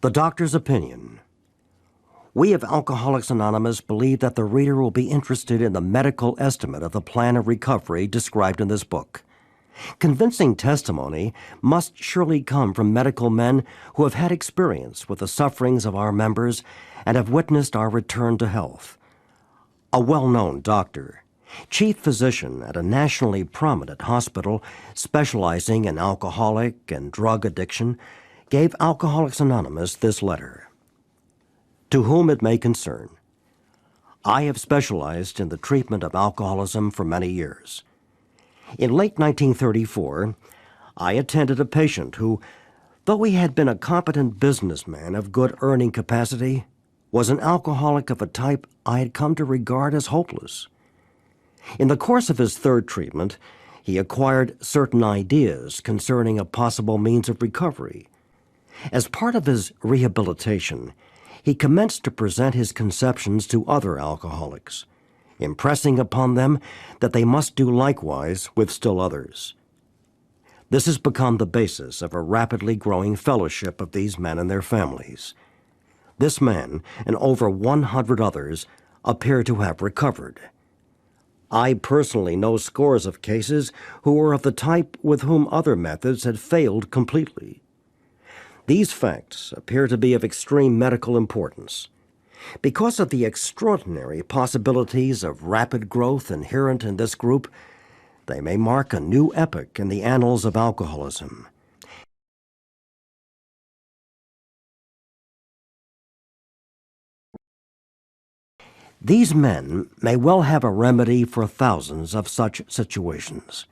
The doctor's opinion. We of Alcoholics Anonymous believe that the reader will be interested in the medical estimate of the plan of recovery described in this book. Convincing testimony must surely come from medical men who have had experience with the sufferings of our members and have witnessed our return to health. A well-known doctor, chief physician at a nationally prominent hospital specializing in alcoholic and drug addiction, gave Alcoholics Anonymous this letter. To whom it may concern, I have specialized in the treatment of alcoholism for many years. In late 1934, I attended a patient who, though he had been a competent businessman of good earning capacity, was an alcoholic of a type I had come to regard as hopeless. In the course of his third treatment, he acquired certain ideas concerning a possible means of recovery. As part of his rehabilitation, he commenced to present his conceptions to other alcoholics, impressing upon them that they must do likewise with still others. This has become the basis of a rapidly growing fellowship of these men and their families. This man and over 100 others appear to have recovered. I personally know scores of cases who were of the type with whom other methods had failed completely. These facts appear to be of extreme medical importance. Because of the extraordinary possibilities of rapid growth inherent in this group, they may mark a new epoch in the annals of alcoholism. These men may well have a remedy for thousands of such situations.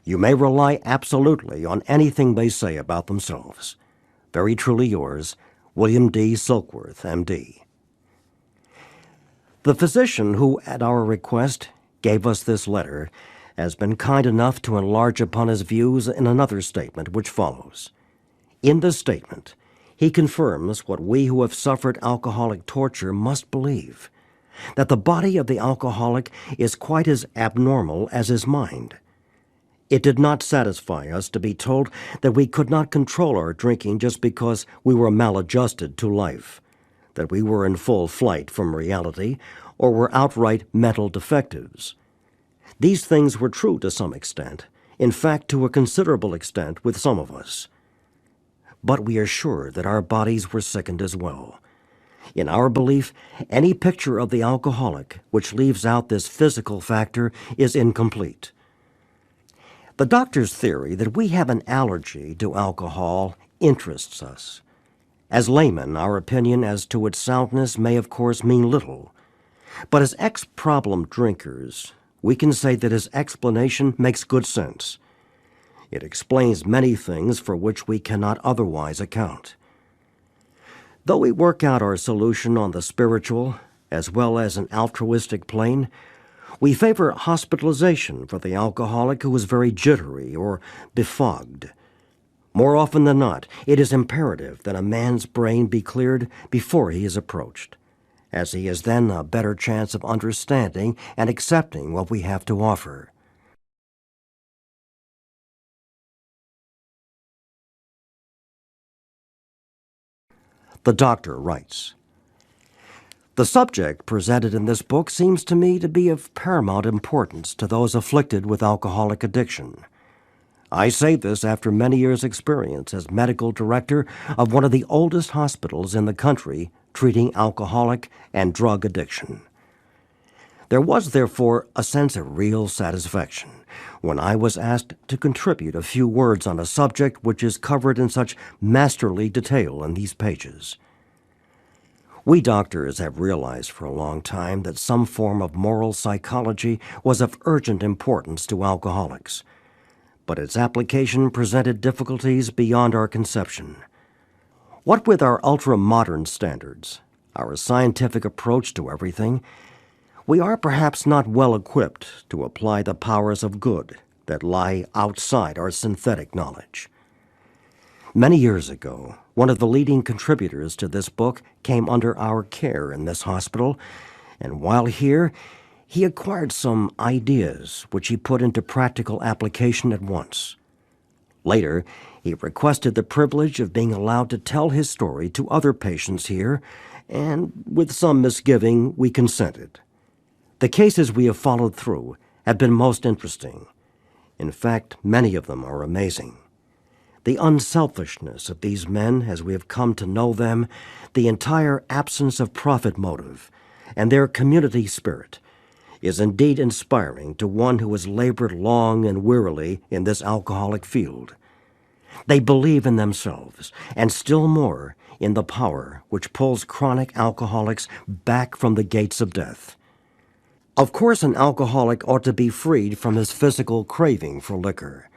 You may rely absolutely on anything they say about themselves. Very truly yours, William D. Silkworth, M.D. The physician who, at our request, gave us this letter has been kind enough to enlarge upon his views in another statement which follows. In this statement, he confirms what we who have suffered alcoholic torture must believe, that the body of the alcoholic is quite as abnormal as his mind. It did not satisfy us to be told that we could not control our drinking just because we were maladjusted to life, that we were in full flight from reality, or were outright mental defectives. These things were true to some extent, in fact to a considerable extent with some of us. But we are sure that our bodies were sickened as well. In our belief, any picture of the alcoholic which leaves out this physical factor is incomplete. The doctor's theory that we have an allergy to alcohol interests us. As laymen, our opinion as to its soundness may of course mean little. But as ex-problem drinkers, we can say that his explanation makes good sense. It explains many things for which we cannot otherwise account. Though we work out our solution on the spiritual as well as an altruistic plane, we favor hospitalization for the alcoholic who is very jittery or befogged. More often than not, it is imperative that a man's brain be cleared before he is approached, as he has then a better chance of understanding and accepting what we have to offer. The doctor writes, the subject presented in this book seems to me to be of paramount importance to those afflicted with alcoholic addiction. I say this after many years' experience as medical director of one of the oldest hospitals in the country treating alcoholic and drug addiction. There was, therefore, a sense of real satisfaction when I was asked to contribute a few words on a subject which is covered in such masterly detail in these pages. We doctors have realized for a long time that some form of moral psychology was of urgent importance to alcoholics, but its application presented difficulties beyond our conception. What with our ultra-modern standards, our scientific approach to everything, we are perhaps not well equipped to apply the powers of good that lie outside our synthetic knowledge. Many years ago, one of the leading contributors to this book came under our care in this hospital, and while here, he acquired some ideas which he put into practical application at once. Later, he requested the privilege of being allowed to tell his story to other patients here, and with some misgiving, we consented. The cases we have followed through have been most interesting. In fact, many of them are amazing. The unselfishness of these men as we have come to know them, the entire absence of profit motive, and their community spirit is indeed inspiring to one who has labored long and wearily in this alcoholic field. They believe in themselves, and still more in the power which pulls chronic alcoholics back from the gates of death. Of course, an alcoholic ought to be freed from his physical craving for liquor,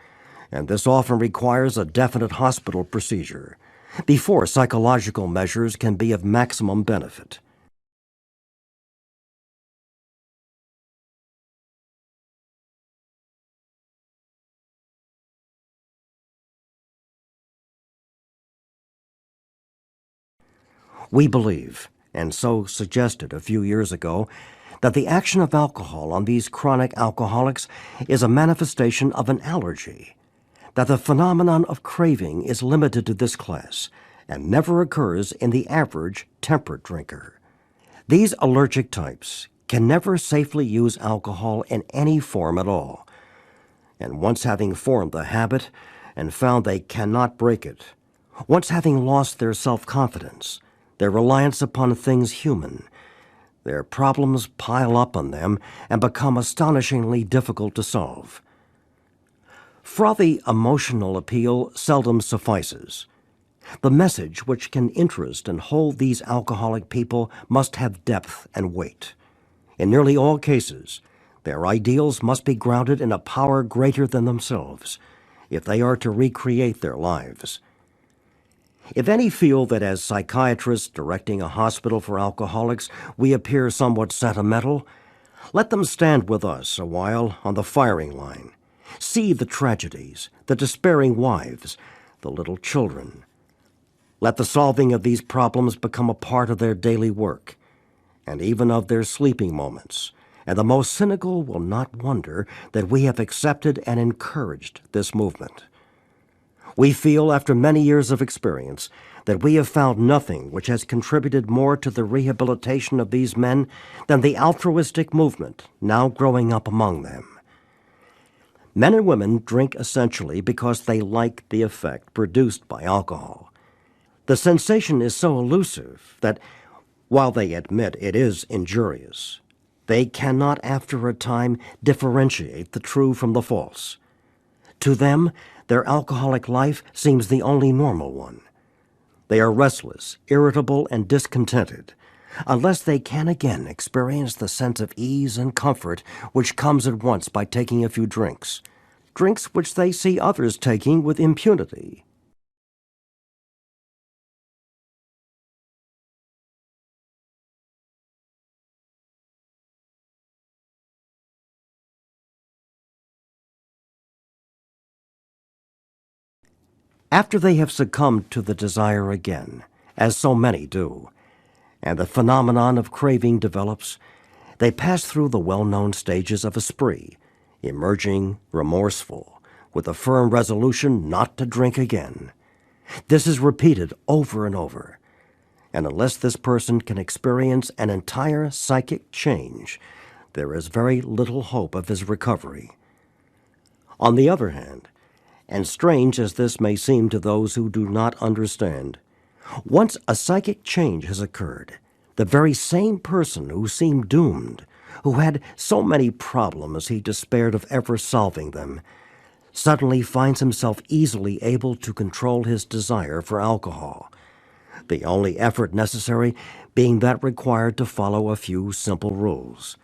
and this often requires a definite hospital procedure before psychological measures can be of maximum benefit. We believe, and so suggested a few years ago, that the action of alcohol on these chronic alcoholics is a manifestation of an allergy, that the phenomenon of craving is limited to this class and never occurs in the average temperate drinker. These allergic types can never safely use alcohol in any form at all, and once having formed the habit and found they cannot break it, once having lost their self-confidence, their reliance upon things human, their problems pile up on them and become astonishingly difficult to solve. Frothy emotional appeal seldom suffices. The message which can interest and hold these alcoholic people must have depth and weight. In nearly all cases, their ideals must be grounded in a power greater than themselves if they are to recreate their lives. If any feel that as psychiatrists directing a hospital for alcoholics we appear somewhat sentimental, let them stand with us a while on the firing line, see the tragedies, the despairing wives, the little children. Let the solving of these problems become a part of their daily work, and even of their sleeping moments, and the most cynical will not wonder that we have accepted and encouraged this movement. We feel, after many years of experience, that we have found nothing which has contributed more to the rehabilitation of these men than the altruistic movement now growing up among them. Men and women drink essentially because they like the effect produced by alcohol. The sensation is so elusive that, while they admit it is injurious, they cannot after a time differentiate the true from the false. To them, their alcoholic life seems the only normal one. They are restless, irritable, and discontented, unless they can again experience the sense of ease and comfort which comes at once by taking a few drinks which they see others taking with impunity. After they have succumbed to the desire again, as so many do, and the phenomenon of craving develops, they pass through the well-known stages of a spree, emerging remorseful, with a firm resolution not to drink again. This is repeated over and over, and unless this person can experience an entire psychic change, there is very little hope of his recovery. On the other hand, and strange as this may seem to those who do not understand, once a psychic change has occurred, the very same person who seemed doomed, who had so many problems he despaired of ever solving them, suddenly finds himself easily able to control his desire for alcohol, the only effort necessary being that required to follow a few simple rules.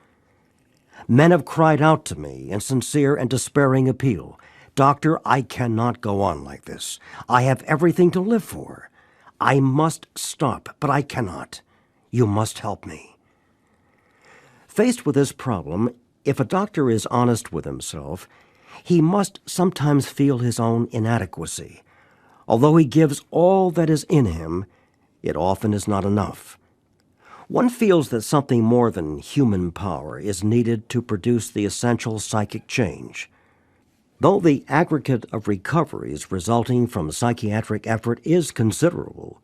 Men have cried out to me in sincere and despairing appeal, "Doctor, I cannot go on like this. I have everything to live for. I must stop, but I cannot. You must help me." Faced with this problem, if a doctor is honest with himself, he must sometimes feel his own inadequacy. Although he gives all that is in him, it often is not enough. One feels that something more than human power is needed to produce the essential psychic change. Though the aggregate of recoveries resulting from psychiatric effort is considerable,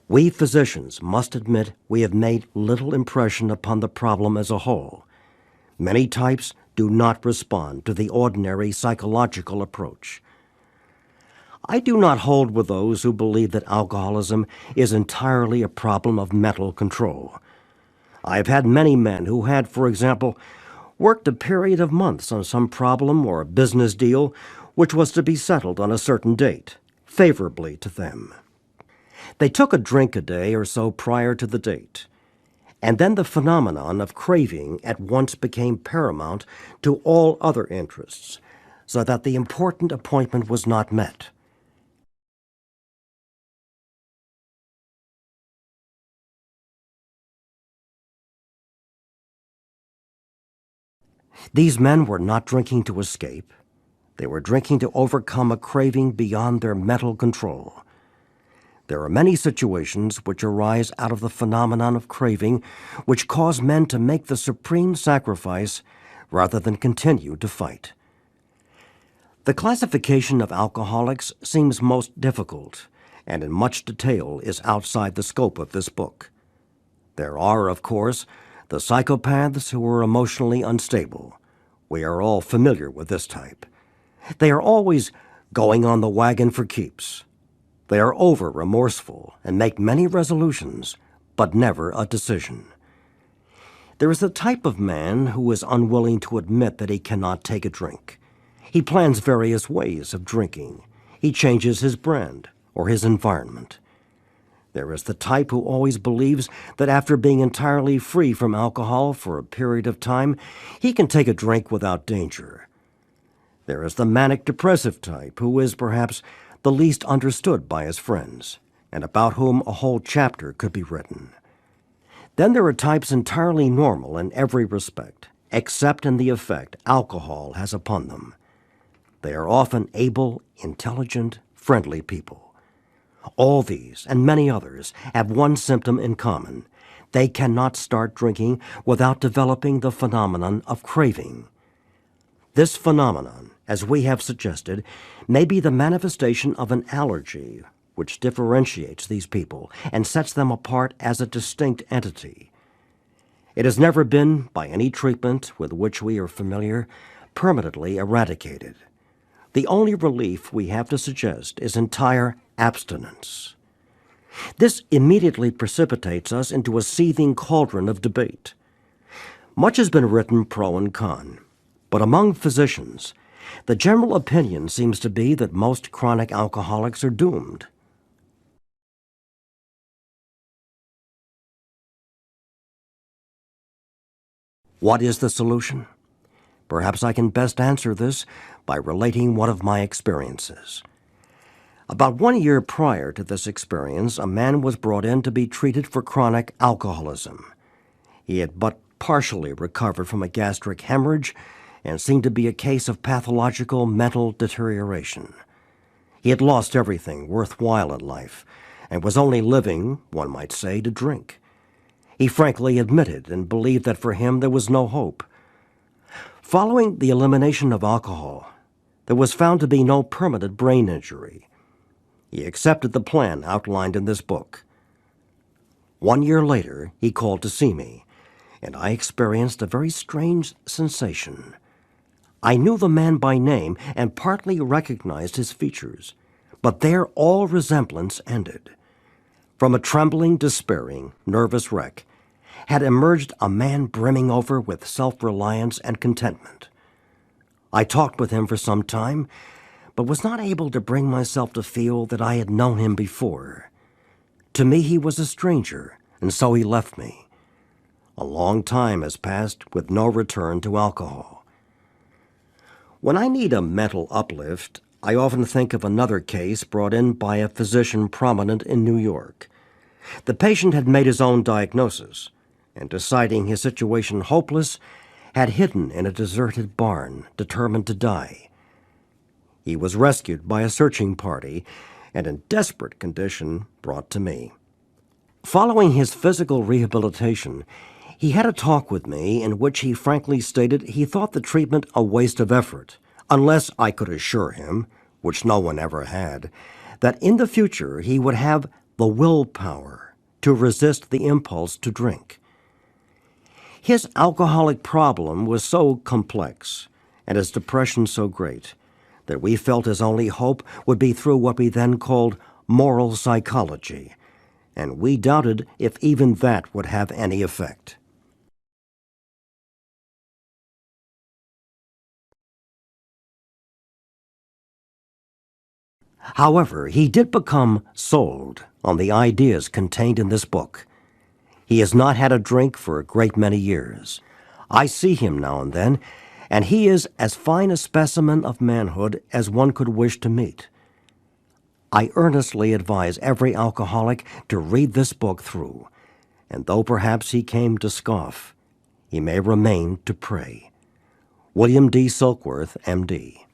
we physicians must admit we have made little impression upon the problem as a whole. Many types do not respond to the ordinary psychological approach. I do not hold with those who believe that alcoholism is entirely a problem of mental control. I have had many men who had, for example, worked a period of months on some problem or a business deal which was to be settled on a certain date, favorably to them. They took a drink a day or so prior to the date, and then the phenomenon of craving at once became paramount to all other interests, so that the important appointment was not met. These men were not drinking to escape. They were drinking to overcome a craving beyond their mental control. There are many situations which arise out of the phenomenon of craving which cause men to make the supreme sacrifice rather than continue to fight. The classification of alcoholics seems most difficult and in much detail is outside the scope of this book. There are, of course, the psychopaths who are emotionally unstable. We are all familiar with this type. They are always going on the wagon for keeps. They are over-remorseful and make many resolutions, but never a decision. There is the type of man who is unwilling to admit that he cannot take a drink. He plans various ways of drinking. He changes his brand or his environment. There is the type who always believes that after being entirely free from alcohol for a period of time, he can take a drink without danger. There is the manic-depressive type who is perhaps the least understood by his friends, and about whom a whole chapter could be written. Then there are types entirely normal in every respect, except in the effect alcohol has upon them. They are often able, intelligent, friendly people. All these, and many others, have one symptom in common. They cannot start drinking without developing the phenomenon of craving. This phenomenon, as we have suggested, may be the manifestation of an allergy which differentiates these people and sets them apart as a distinct entity. It has never been, by any treatment with which we are familiar, permanently eradicated. The only relief we have to suggest is entire abstinence. This immediately precipitates us into a seething cauldron of debate. Much has been written pro and con, but among physicians, the general opinion seems to be that most chronic alcoholics are doomed. What is the solution? Perhaps I can best answer this by relating one of my experiences. About 1 year prior to this experience, a man was brought in to be treated for chronic alcoholism. He had but partially recovered from a gastric hemorrhage and seemed to be a case of pathological mental deterioration. He had lost everything worthwhile in life and was only living, one might say, to drink. He frankly admitted and believed that for him there was no hope. Following the elimination of alcohol, there was found to be no permanent brain injury. He accepted the plan outlined in this book. 1 year later, he called to see me, and I experienced a very strange sensation. I knew the man by name and partly recognized his features, but there all resemblance ended. From a trembling, despairing, nervous wreck had emerged a man brimming over with self-reliance and contentment. I talked with him for some time, but was not able to bring myself to feel that I had known him before. To me he was a stranger, and so he left me. A long time has passed with no return to alcohol. When I need a mental uplift, I often think of another case brought in by a physician prominent in New York. The patient had made his own diagnosis, and deciding his situation hopeless, had hidden in a deserted barn, determined to die. He was rescued by a searching party and in desperate condition brought to me. Following his physical rehabilitation, he had a talk with me in which he frankly stated he thought the treatment a waste of effort, unless I could assure him, which no one ever had, that in the future he would have the willpower to resist the impulse to drink. His alcoholic problem was so complex and his depression so great that we felt his only hope would be through what we then called moral psychology, and we doubted if even that would have any effect. However, he did become sold on the ideas contained in this book. He has not had a drink for a great many years. I see him now and then, and he is as fine a specimen of manhood as one could wish to meet. I earnestly advise every alcoholic to read this book through, and though perhaps he came to scoff, he may remain to pray. William D. Silkworth, M.D.